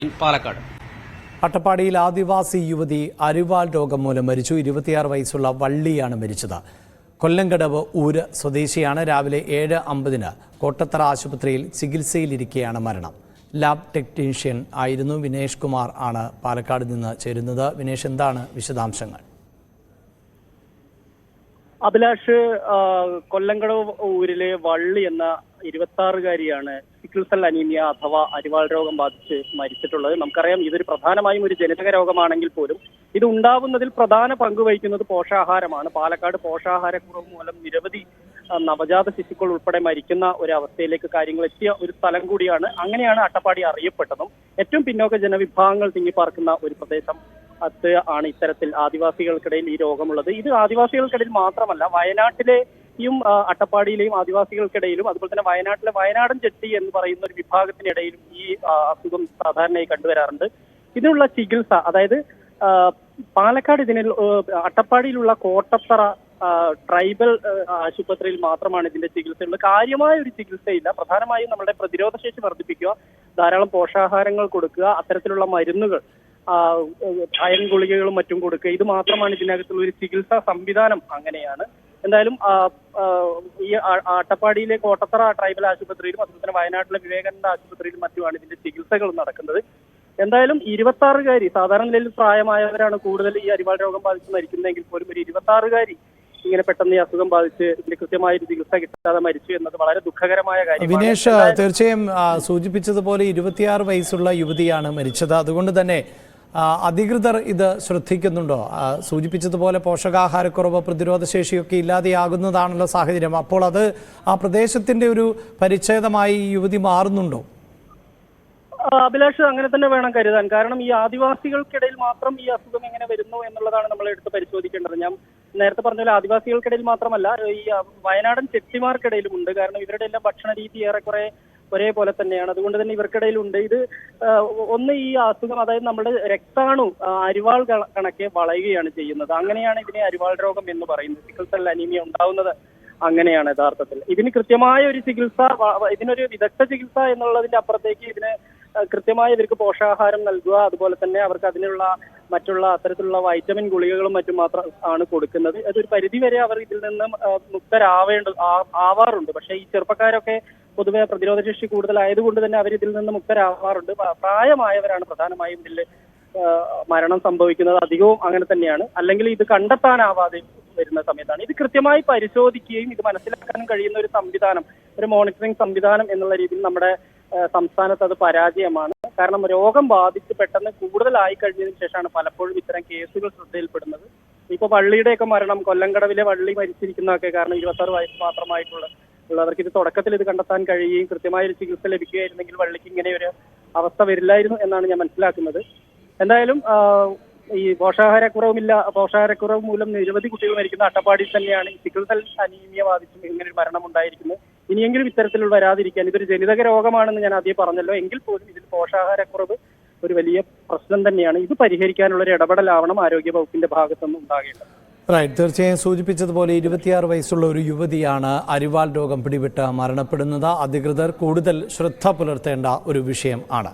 പാലക്കാട് അട്ടപ്പാടിയിൽ ആദിവാസി യുവതി അരിവാൾ രോഗം മൂലം മരിച്ചു. 26 വയസ്സുള്ള വള്ളിയാണ് മരിച്ചത്. കൊല്ലങ്കടവ് ഊര് സ്വദേശിയാണ്. രാവിലെ 7:50 കോട്ടത്തറ ആശുപത്രിയിൽ ചികിത്സയിലിരിക്കെയാണ് മരണം. ലാബ് ടെക്നീഷ്യൻ ആയിരുന്നു. വിനേഷ് കുമാർ ആണ് പാലക്കാട് നിന്ന് ചേരുന്നത്. വിനേഷ്, എന്താണ് വിശദാംശങ്ങൾ? അഭിലാഷ്, കൊല്ലങ്കടവ് ഊരിലെ വള്ളി എന്ന 26-കാരിയാണ് സിക്കിൾ സെൽ അനീമിയ അഥവാ അരിവാൾ രോഗം ബാധിച്ച് മരിച്ചിട്ടുള്ളത്. നമുക്കറിയാം, ഇതൊരു പ്രധാനമായും ഒരു ജനിതക രോഗമാണെങ്കിൽ പോലും ഇത് ഉണ്ടാവുന്നതിൽ പ്രധാന പങ്ക് വഹിക്കുന്നത് പോഷകാഹാരമാണ്. പാലക്കാട് പോഷകാഹാരക്കുറവ് മൂലം നിരവധി നവജാത ശിശുക്കൾ ഉൾപ്പെടെ മരിക്കുന്ന ഒരു അവസ്ഥയിലേക്ക് കാര്യങ്ങൾ എത്തിയ ഒരു സ്ഥലം കൂടിയാണ്. അങ്ങനെയാണ് അട്ടപ്പാടി അറിയപ്പെട്ടതും. ഏറ്റവും പിന്നോക്ക ജനവിഭാഗങ്ങൾ തിങ്ങിപ്പാർക്കുന്ന ഒരു പ്രദേശം ആണ് ഇത്തരത്തിൽ ആദിവാസികൾക്കിടയിൽ ഈ രോഗമുള്ളത്. ഇത് ആദിവാസികൾക്കിടയിൽ മാത്രമല്ല, വയനാട്ടിലെയും അട്ടപ്പാടിയിലെയും ആദിവാസികൾക്കിടയിലും അതുപോലെ തന്നെ വയനാട്ടിലെ വയനാടൻ ചെട്ടി എന്ന് പറയുന്ന ഒരു വിഭാഗത്തിനിടയിലും ഈ അസുഖം സാധാരണയായി കണ്ടുവരാറുണ്ട്. ഇതിനുള്ള ചികിത്സ, അതായത് പാലക്കാട് അട്ടപ്പാടിയിലുള്ള കോട്ടത്തറ ട്രൈബൽ ആശുപത്രിയിൽ മാത്രമാണ് ഇതിന്റെ ചികിത്സയുള്ളത്. കാര്യമായ ഒരു ചികിത്സയില്ല. പ്രധാനമായും നമ്മുടെ പ്രതിരോധശേഷി വർദ്ധിപ്പിക്കുക, ധാരാളം പോഷകാഹാരങ്ങൾ കൊടുക്കുക, അത്തരത്തിലുള്ള മരുന്നുകൾ, അയൺ ഗുളികകളും മറ്റും കൊടുക്കുക, ഇത് മാത്രമാണ് ഇതിനകത്തുള്ള ഒരു ചികിത്സാ സംവിധാനം. അങ്ങനെയാണ്. എന്തായാലും ഈ അട്ടപ്പാടിയിലെ കോട്ടത്തറ ട്രൈബൽ ആശുപത്രിയിലും അതുപോലെ തന്നെ വയനാട്ടിലെ വിവേകാനന്ദ ആശുപത്രിയിലും മറ്റുമാണ് ഇതിന്റെ ചികിത്സകൾ നടക്കുന്നത്. എന്തായാലും 26-കാരി, സാധാരണ നിലയിൽ പ്രായമായവരാണ് കൂടുതൽ ഈ അരിവാൾ രോഗം ബാധിച്ച് മരിക്കുന്നതെങ്കിൽ പോലും ഒരു 26-കാരി ഇങ്ങനെ പെട്ടെന്ന് ഈ അസുഖം ബാധിച്ച് ഇതിന്റെ കൃത്യമായ ഒരു ചികിത്സ കിട്ടാതെ മരിച്ചു എന്നത് വളരെ ദുഃഖകരമായ കാര്യമാണ്. വിനേഷ്, തീർച്ചയായും സൂചിപ്പിച്ചതുപോലെ 26 വയസ്സുള്ള യുവതിയാണ് മരിച്ചത്. അതുകൊണ്ട് തന്നെ അധികൃതർ ഇത് ശ്രദ്ധിക്കുന്നുണ്ടോ? സൂചിപ്പിച്ചതുപോലെ പോഷകാഹാരക്കുറവ്, പ്രതിരോധശേഷിയൊക്കെ ഇല്ലാതെയാകുന്നതാണല്ലോ സാഹചര്യം. അപ്പോൾ അത് ആ പ്രദേശത്തിന്റെ ഒരു പരിച്ഛേദമായി ഈ യുവതി മാറുന്നുണ്ടോ? അഭിലാഷ്, അങ്ങനെ തന്നെ വേണം കരുതാൻ. കാരണം ഈ ആദിവാസികൾക്കിടയിൽ മാത്രം ഈ അസുഖം എങ്ങനെ വരുന്നു എന്നുള്ളതാണ് നമ്മൾ എടുത്ത് പരിശോധിക്കേണ്ടത്. ഞാൻ നേരത്തെ പറഞ്ഞ പോലെ ആദിവാസികൾക്കിടയിൽ മാത്രമല്ല, ഈ വയനാടൻ ചെട്ടിമാർക്കിടയിലും ഉണ്ട്. കാരണം ഇവരുടെ എല്ലാം ഭക്ഷണ രീതി ഏറെക്കുറെ ഒരേപോലെ തന്നെയാണ്. അതുകൊണ്ട് തന്നെ ഇവർക്കിടയിലുണ്ട്. ഇത് ഒന്ന് ഈ അസുഖം, അതായത് നമ്മുടെ രക്താണു അരിവാൾ കണക്കെ വളയുകയാണ് ചെയ്യുന്നത്. അങ്ങനെയാണ് ഇതിനെ അരിവാൾ രോഗം എന്ന് പറയുന്നത്. സിക്കിൾ സെൽ അനീമിയ ഉണ്ടാവുന്നത് അങ്ങനെയാണ് യഥാർത്ഥത്തിൽ. ഇതിന് കൃത്യമായ ഒരു ചികിത്സ, ഇതിനൊരു വിദഗ്ധ ചികിത്സ എന്നുള്ളതിന്റെ അപ്പുറത്തേക്ക് ഇതിന് കൃത്യമായി ഇവർക്ക് പോഷകാഹാരം നൽകുക, അതുപോലെ തന്നെ അവർക്ക് അതിനുള്ള മറ്റുള്ള അത്തരത്തിലുള്ള വൈറ്റമിൻ ഗുളികകളും മറ്റും മാത്രം ആണ് കൊടുക്കുന്നത്. അതൊരു പരിധിവരെ അവർ ഇതിൽ നിന്നും ആവാറുണ്ട്. പക്ഷേ ഈ ചെറുപ്പക്കാരൊക്കെ പൊതുവെ പ്രതിരോധശേഷി കൂടുതലായതുകൊണ്ട് തന്നെ അവർ ഇതിൽ നിന്ന് മുക്തരാവാറുണ്ട്. പ്രായമായവരാണ് പ്രധാനമായും ഇതിൽ മരണം സംഭവിക്കുന്നത്. അധികവും അങ്ങനെ തന്നെയാണ്. അല്ലെങ്കിൽ ഇത് കണ്ടെത്താനാവാതെ വരുന്ന സമയത്താണ്. ഇത് കൃത്യമായി പരിശോധിക്കുകയും ഇത് മനസ്സിലാക്കാനും കഴിയുന്ന ഒരു സംവിധാനം, ഒരു മോണിറ്ററിംഗ് സംവിധാനം എന്നുള്ള രീതിയിൽ നമ്മുടെ സംസ്ഥാനത്ത് അത് പരാജയമാണ്. കാരണം രോഗം ബാധിച്ച് പെട്ടെന്ന് കൂടുതലായി കഴിഞ്ഞതിന് ശേഷമാണ് പലപ്പോഴും ഇത്തരം കേസുകൾ ശ്രദ്ധയിൽപ്പെടുന്നത്. ഇപ്പൊ വള്ളിയുടെയൊക്കെ മരണം, കൊല്ലങ്കടവിലെ വള്ളി മരിച്ചിരിക്കുന്നതൊക്കെ കാരണം 26 വയസ്സ് മാത്രമായിട്ടുള്ളവർക്ക് ഇത് തുടക്കത്തിൽ ഇത് കണ്ടെത്താൻ കഴിയുകയും കൃത്യമായ ഒരു ചികിത്സ ലഭിക്കുകയായിരുന്നെങ്കിൽ വള്ളിക്ക് ഇങ്ങനെ ഒരു അവസ്ഥ വരില്ലായിരുന്നു എന്നാണ് ഞാൻ മനസ്സിലാക്കുന്നത്. എന്തായാലും ഈ പോഷകാഹാരക്കുറവ് മൂലം നിരവധി കുട്ടികൾ മരിക്കുന്ന അട്ടപ്പാടിയിൽ തന്നെയാണ് ഈ സിക്കിൾ സെൽ അനീമിയ ബാധിച്ചും ഇങ്ങനൊരു മരണം ഉണ്ടായിരിക്കുന്നത്. ഇനിയെങ്കിലും ഇത്തരത്തിലുള്ള വരാതിരിക്കാൻ, ഇതൊരു ജനിതക രോഗമാണെന്ന് ഞാൻ ആദ്യം പറഞ്ഞല്ലോ, എങ്കിൽ പോലും ഇതിൽ പോഷകാഹാരക്കുറവ് ഒരു വലിയ പ്രശ്നം തന്നെയാണ്. ഇത് പരിഹരിക്കാനുള്ള ഒരു ഇടപെടലാവണം ആരോഗ്യ വകുപ്പിന്റെ ഭാഗത്തുനിന്ന് ഉണ്ടാകേണ്ടത്. റൈറ്റ്, തീർച്ചയായും സൂചിപ്പിച്ചതുപോലെ 26 വയസ്സുള്ള ഒരു യുവതിയാണ് അരിവാൾ രോഗം പിടിപെട്ട് മരണപ്പെടുന്നത്. അധികൃതർ കൂടുതൽ ശ്രദ്ധ പുലർത്തേണ്ട ഒരു വിഷയം ആണ്.